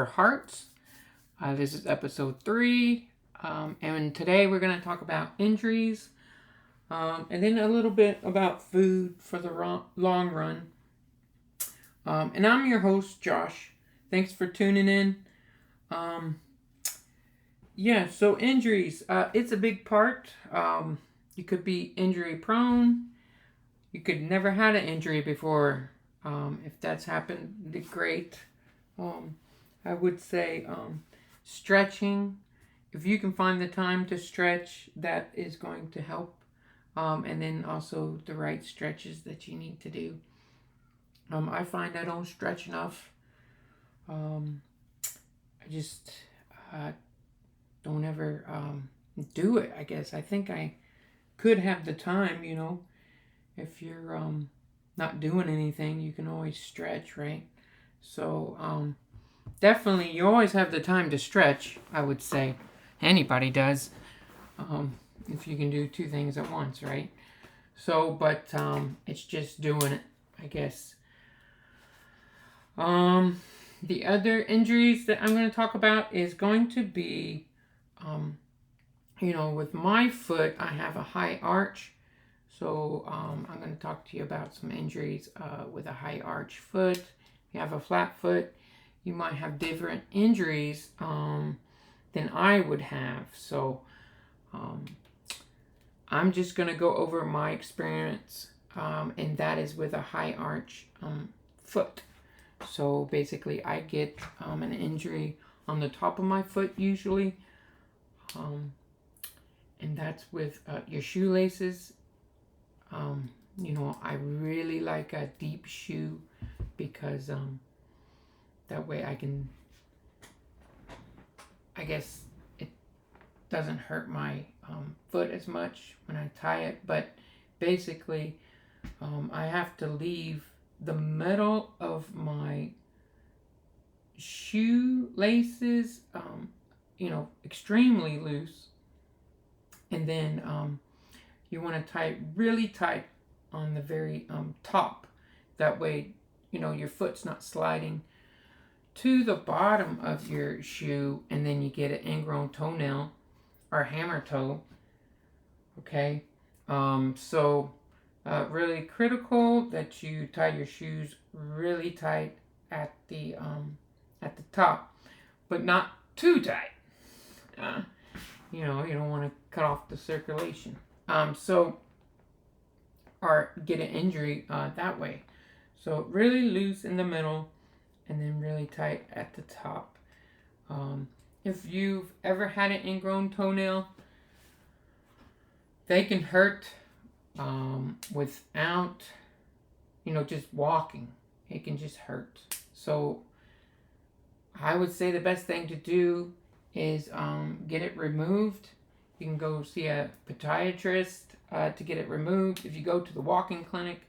for Hearts. This is episode 3. And today we're going to talk about injuries. And then a little bit about food for the long run. And I'm your host, Josh. Thanks for tuning in. So injuries. It's a big part. You could be injury prone. You could never had an injury before. If that's happened, great. I would say stretching. If you can find the time to stretch, that is going to help. And then also the right stretches that you need to do. I find I don't stretch enough. I just don't ever do it, I guess. I think I could have the time, If you're not doing anything, you can always stretch, right? So definitely you always have the time to stretch, I would say. Anybody does. If you can do two things at once, right? So, but it's just doing it, I guess. The other injuries that I'm going to talk about is going to be, with my foot, I have a high arch. So I'm going to talk to you about some injuries with a high arch foot. If you have a flat foot, you might have different injuries than I would have. So I'm just going to go over my experience, and that is with a high arch foot. So basically I get an injury on the top of my foot usually, and that's with your shoelaces. I really like a deep shoe because that way I guess it doesn't hurt my foot as much when I tie it, but basically I have to leave the middle of my shoelaces extremely loose, and then you want to tie it really tight on the very top. That way, your foot's not sliding to the bottom of your shoe, and then you get an ingrown toenail or hammer toe. Okay, really critical that you tie your shoes really tight at the top, but not too tight. You don't want to cut off the circulation. Or get an injury that way. So really loose in the middle, and then really tight at the top. If you've ever had an ingrown toenail, they can hurt without, just walking. It can just hurt. So I would say the best thing to do is get it removed. You can go see a podiatrist to get it removed. If you go to the walking clinic,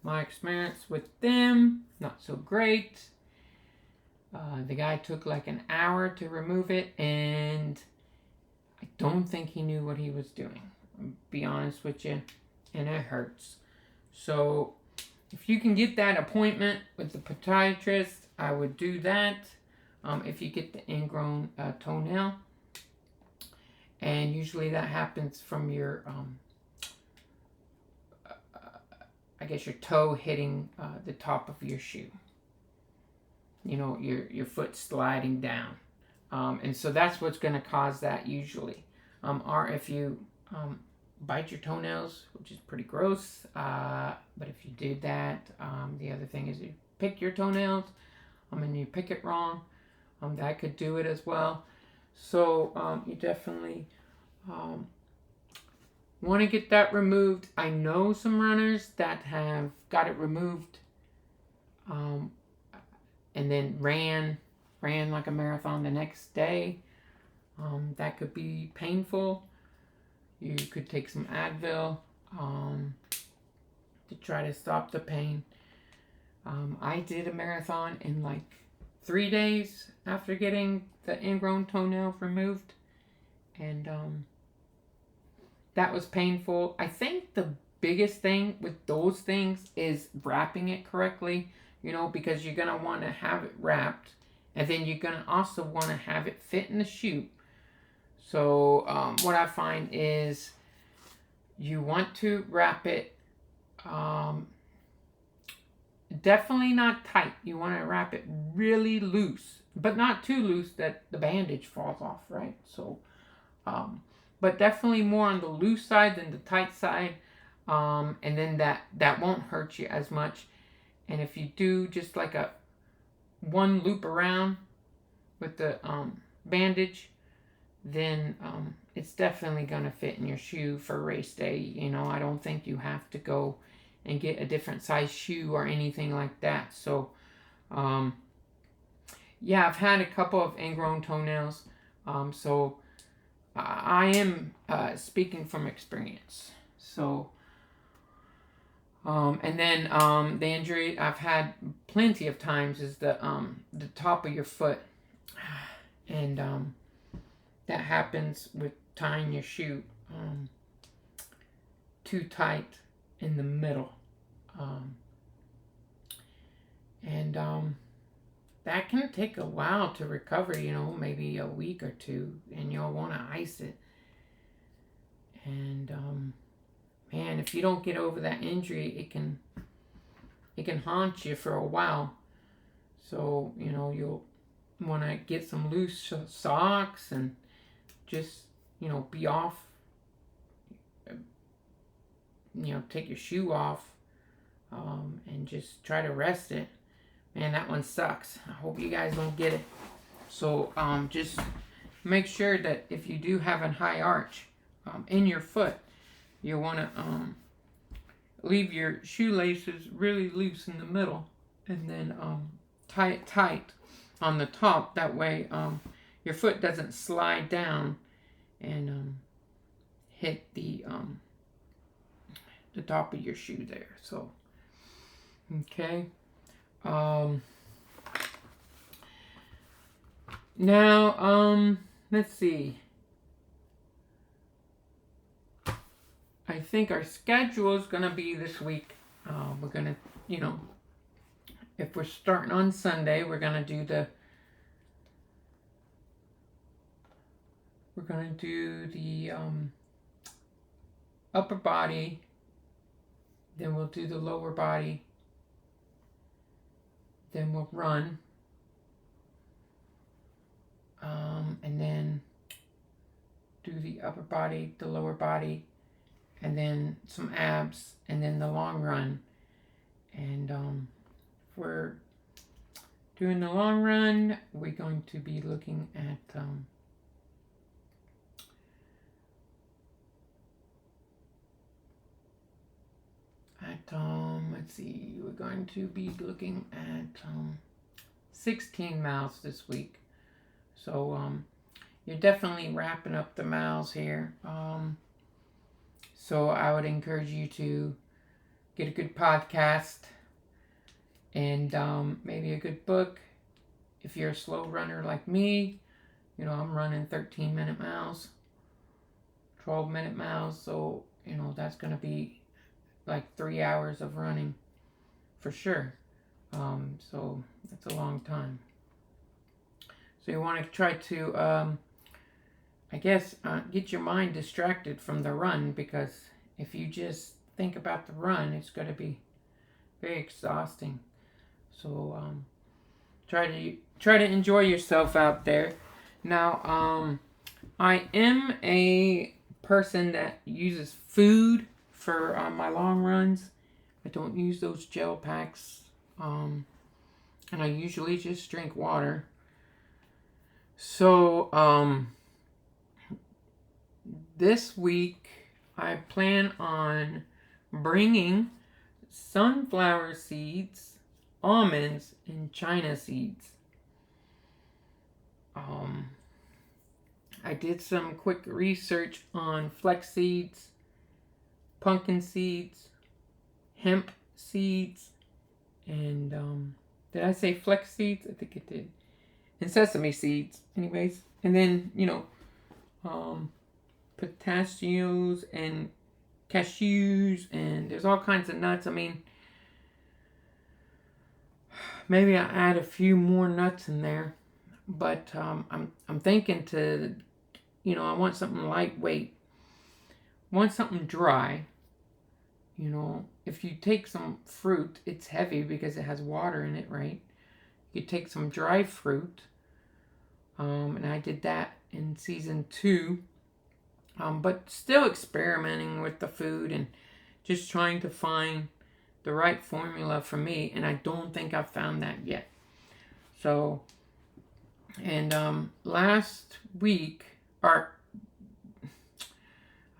my experience with them, not so great. The guy took like an hour to remove it, and I don't think he knew what he was doing. I'll be honest with you, and it hurts. So if you can get that appointment with the podiatrist, I would do that. If you get the ingrown toenail, and usually that happens from your your toe hitting the top of your shoe. Your foot sliding down. And so that's what's going to cause that usually. Or if you bite your toenails, which is pretty gross. But if you did that, the other thing is you pick your toenails, and you pick it wrong, that could do it as well. So you definitely want to get that removed. I know some runners that have got it removed and then ran like a marathon the next day. That could be painful. You could take some Advil to try to stop the pain. I did a marathon in like 3 days after getting the ingrown toenail removed, and that was painful. I think the biggest thing with those things is wrapping it correctly, because you're going to want to have it wrapped And then you're going to also want to have it fit in the shoe. So what I find is you want to wrap it definitely not tight. You want to wrap it really loose, but not too loose that the bandage falls off, right? So, but definitely more on the loose side than the tight side. And then that won't hurt you as much. And if you do just like a one loop around with the bandage, then it's definitely going to fit in your shoe for race day. You know, I don't think you have to go and get a different size shoe or anything like that. So, yeah, I've had a couple of ingrown toenails. So I am speaking from experience. So, and then the injury I've had plenty of times is the top of your foot, and that happens with tying your shoe too tight in the middle, and that can take a while to recover. You know, maybe a week or two, and you'll want to ice it. And man, if you don't get over that injury, it can haunt you for a while. So, you know, you'll want to get some loose socks and just, you know, be off, you know, take your shoe off, and just try to rest it. Man, that one sucks. I hope you guys don't get it. So, just make sure that if you do have a high arch in your foot, you want to leave your shoelaces really loose in the middle, and then tie it tight on the top. That way your foot doesn't slide down and hit the top of your shoe there. So, okay. Now, let's see. I think our schedule is going to be this week. We're going to, you know, if we're starting on Sunday, we're going to do the upper body, then we'll do the lower body, then we'll run, and then do the upper body, the lower body, and then some abs, and then the long run. And if we're doing the long run, we're going to be looking at let's see, we're going to be looking at 16 miles this week. So you're definitely wrapping up the miles here. So I would encourage you to get a good podcast and maybe a good book. If you're a slow runner like me, you know, I'm running 13-minute miles, 12-minute miles. So, you know, that's going to be like 3 hours of running for sure. So that's a long time. So you want to try to, get your mind distracted from the run, because if you just think about the run, it's going to be very exhausting. So try to enjoy yourself out there. Now, I am a person that uses food for my long runs. I don't use those gel packs, and I usually just drink water. So this week I plan on bringing sunflower seeds, almonds, and chia seeds. I did some quick research on flex seeds, pumpkin seeds, hemp seeds, and did I say flex seeds? I think it did. And sesame seeds, anyways. And then, you know, pistachios and cashews, and there's all kinds of nuts. I mean, maybe I'll add a few more nuts in there. but I'm thinking to, I want something lightweight, want something dry. If you take some fruit, it's heavy because it has water in it, right? You take some dry fruit, and I did that in season 2, but still experimenting with the food and just trying to find the right formula for me, and I don't think I've found that yet. So, and last week, or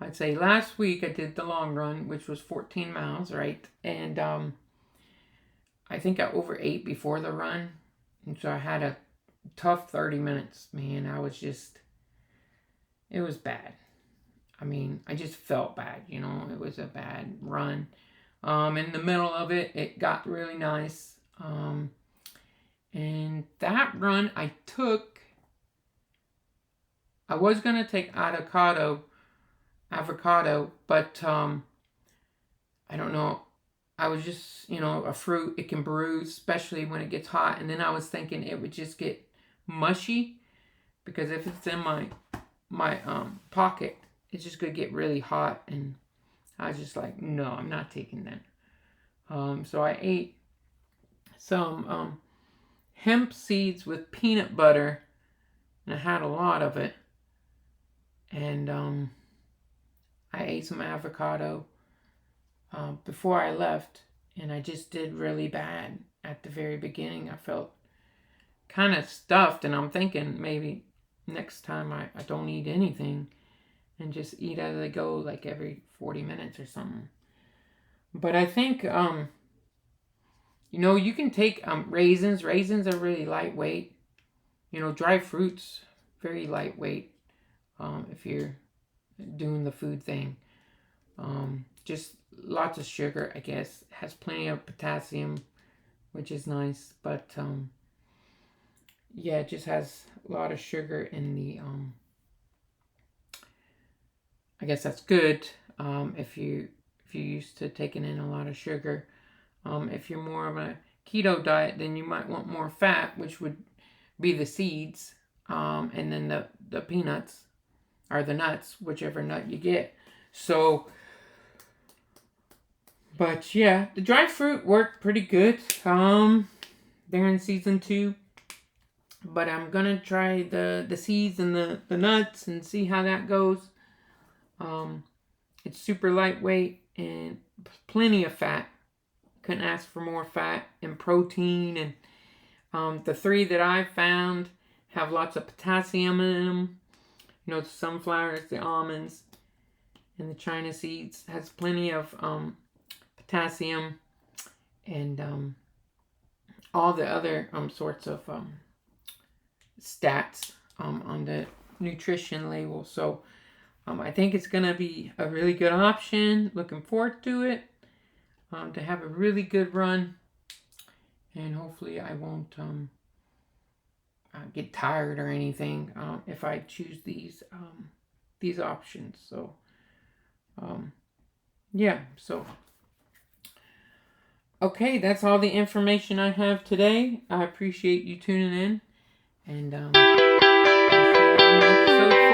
I'd say last week, I did the long run, which was 14 miles, right? And I think I overate before the run, and so I had a tough 30 minutes, man. It was bad. I mean, I just felt bad, it was a bad run. In the middle of it, it got really nice. And that run I was going to take avocado, but I don't know. I was just, a fruit, it can bruise, especially when it gets hot. And then I was thinking it would just get mushy, because if it's in my pocket, it's just going to get really hot. And I was just like, no, I'm not taking that. So I ate some hemp seeds with peanut butter, and I had a lot of it. And I ate some avocado before I left, and I just did really bad at the very beginning. I felt kind of stuffed, and I'm thinking maybe next time I don't eat anything and just eat as I go, like every 40 minutes or something. But I think, you can take raisins. Raisins are really lightweight. Dry fruits, very lightweight if you're doing the food thing. Just lots of sugar, I guess. Has plenty of potassium, which is nice. But yeah, it just has a lot of sugar in the I guess that's good if you're used to taking in a lot of sugar. If you're more of a keto diet, then you might want more fat, which would be the seeds, and then the peanuts or the nuts, whichever nut you get. So, but yeah, the dry fruit worked pretty good there in season 2. But I'm gonna try the seeds and the nuts and see how that goes. It's super lightweight and plenty of fat. Couldn't ask for more fat and protein. And the 3 that I've found have lots of potassium in them. The sunflowers, the almonds, and the China seeds has plenty of potassium, and all the other sorts of stats on the nutrition label. So I think it's going to be a really good option. Looking forward to it, to have a really good run. And hopefully I won't get tired or anything if I choose these options. So, yeah. So, okay, that's all the information I have today. I appreciate you tuning in. And I'll see you on the next episode.